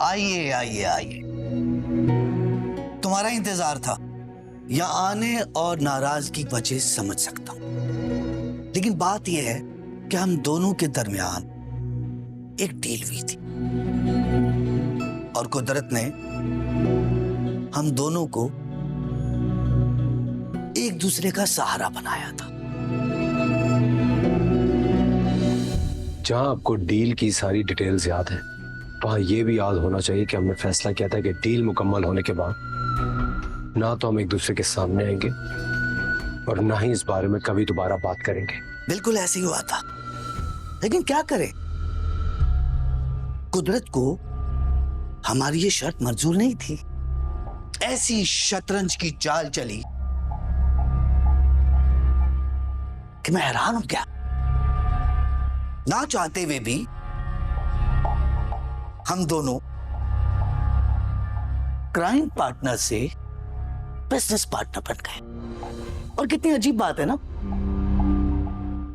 आइए आइए आइए, तुम्हारा इंतजार था। यहाँ आने और नाराजगी की वजह समझ सकता हूं, लेकिन बात यह है कि हम दोनों के दरमियान एक डील हुई थी और कुदरत ने हम दोनों को एक दूसरे का सहारा बनाया था। जहां आपको डील की सारी डिटेल्स याद है, वहां यह भी याद होना चाहिए कि हमने फैसला किया था कि डील मुकम्मल होने के बाद ना तो हम एक दूसरे के सामने आएंगे और ना ही इस बारे में कभी दोबारा बात करेंगे। बिल्कुल ऐसे ही हुआ था, लेकिन क्या करें, कुदरत को हमारी ये शर्त मंजूर नहीं थी। ऐसी शतरंज की चाल चली कि मैं हैरान हो गया। ना चाहते हुए भी हम दोनों क्राइम पार्टनर से बिजनेस पार्टनर बन गए। और कितनी अजीब बात है ना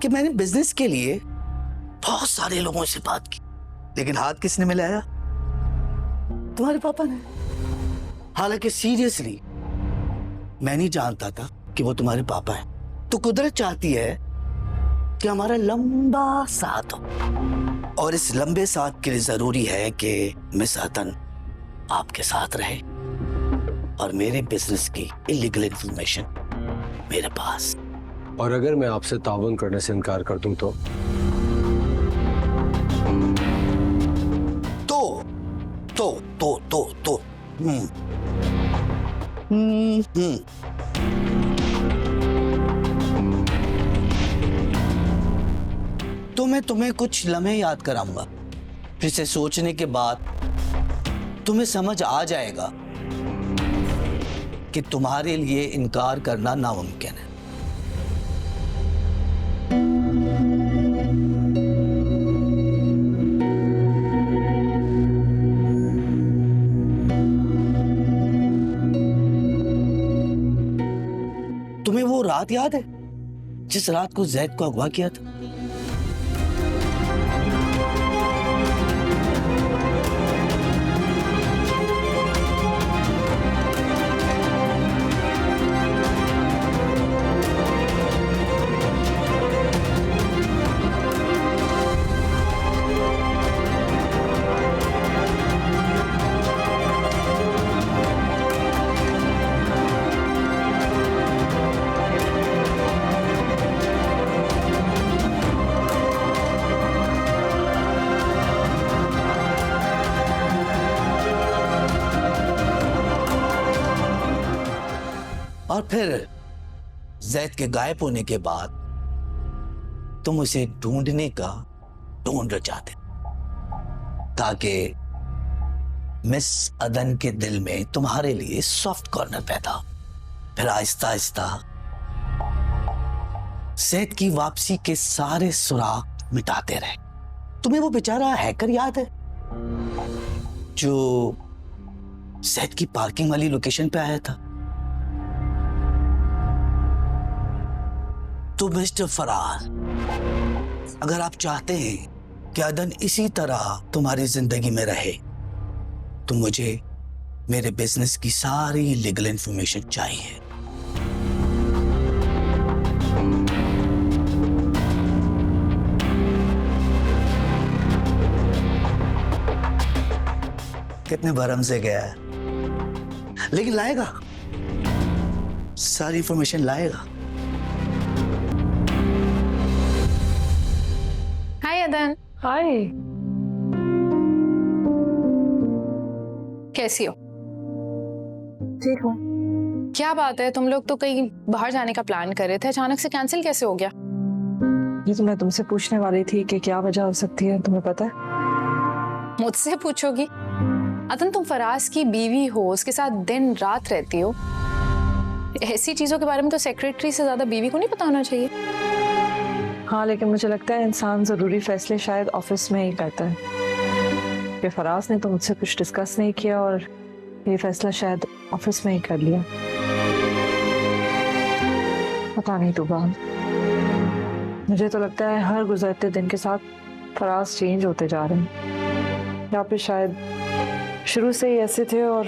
कि मैंने बिजनेस के लिए बहुत सारे लोगों से बात की, लेकिन हाथ किसने मिलाया? तुम्हारे पापा ने। हालांकि सीरियसली मैं नहीं जानता था कि वो तुम्हारे पापा हैं। तो कुदरत चाहती है कि हमारा लंबा साथ हो, और इस लंबे साथ के लिए जरूरी है कि मिस अतन आपके साथ रहे और मेरे बिजनेस की इलीगल इंफॉर्मेशन मेरे पास। और अगर मैं आपसे ताउन करने से इनकार कर दूं तो तो मैं तुम्हें कुछ लम्हे याद कराऊंगा, जिसे सोचने के बाद तुम्हें समझ आ जाएगा कि तुम्हारे लिए इनकार करना नामुमकिन है। तुम्हें वो रात याद है जिस रात को जैद को अगवा किया था? और फिर जैद के गायब होने के बाद तुम उसे ढूंढने का ढूंढ रचाते, ताकि मिस अदन के दिल में तुम्हारे लिए सॉफ्ट कॉर्नर पैदा हो। फिर आहिस्ता आहिस्ता जैद की वापसी के सारे सुराग मिटाते रहे। तुम्हें वो बेचारा हैकर याद है जो जैद की पार्किंग वाली लोकेशन पे आया था? तो मिस्टर फराज, अगर आप चाहते हैं कि अदन इसी तरह तुम्हारी जिंदगी में रहे, तो मुझे मेरे बिजनेस की सारी लीगल इंफॉर्मेशन चाहिए। कितने भरम से गया है, लेकिन लाएगा, सारी इंफॉर्मेशन लाएगा। हाय अदन। हाय, कैसी हो? ठीक हूँ। क्या बात है, तुम लोग तो कहीं बाहर जाने का प्लान कर रहे थे, अचानक से कैंसिल कैसे हो गया? ये तो मैं तुमसे पूछने वाली थी कि क्या वजह हो सकती है, तुम्हें पता है? मुझसे पूछोगी? अदन, तुम फराज की बीवी हो, उसके साथ दिन रात रहती हो। ऐसी चीजों के बारे में तो सेक्रेटरी से ज्यादा बीवी को नहीं पता होना चाहिए। हाँ, लेकिन मुझे लगता है इंसान जरूरी फैसले शायद ऑफिस में ही करता है। कि फराज ने तो मुझसे कुछ डिस्कस नहीं किया और ये फैसला शायद ऑफिस में ही कर लिया। पता नहीं तूबान, मुझे तो लगता है हर गुजरते दिन के साथ फराज चेंज होते जा रहे हैं, या फिर शायद शुरू से ही ऐसे थे और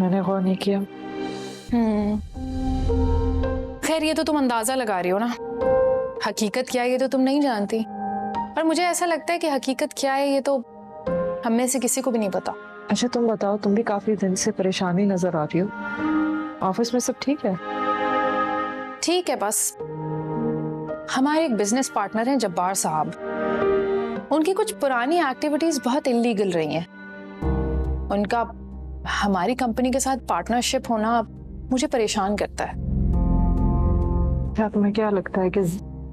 मैंने गौर नहीं किया। खैर ये तो तुम अंदाजा लगा रही हो ना, हकीकत क्या है ये तो तुम नहीं जानती। और मुझे ऐसा लगता है कि हकीकत क्या है ये तो हम में से किसी को भी नहीं पता। अच्छा तुम बताओ, तुम भी काफी दिन से परेशानी नजर आ रही हो। ऑफिस में सब ठीक है? ठीक है, बस हमारे एक बिजनेस पार्टनर हैं जब्बार साहब, उनकी कुछ पुरानी एक्टिविटीज बहुत इलीगल रही हैं। उनका हमारी कंपनी के साथ पार्टनरशिप होना मुझे परेशान करता है। क्या तुम्हें क्या लगता है कि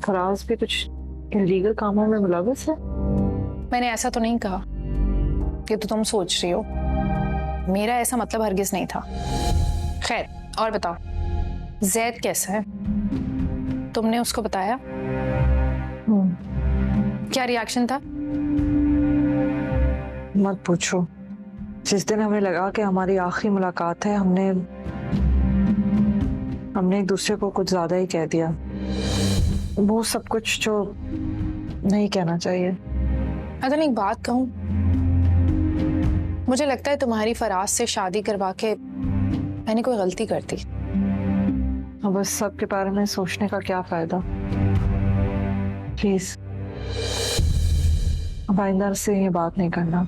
फराज भी कुछ इलीगल कामों में मुलव्वस है? मैंने ऐसा तो नहीं कहा, ये तो तुम सोच रही हो। मेरा ऐसा मतलब हरगिज नहीं था। खैर और बताओ, जैद कैसा है? तुमने उसको बताया? क्या रिएक्शन था? मत पूछो। जिस दिन हमें लगा कि हमारी आखिरी मुलाकात है, हमने एक दूसरे को कुछ ज्यादा ही कह दिया। वो सब कुछ जो नहीं कहना चाहिए। अदन एक बात कहूं, मुझे लगता है तुम्हारी फराज से शादी करवा के मैंने कोई गलती कर दी। अब बस सब के बारे में सोचने का क्या फायदा। प्लीज अब आइंदा से ये बात नहीं करना।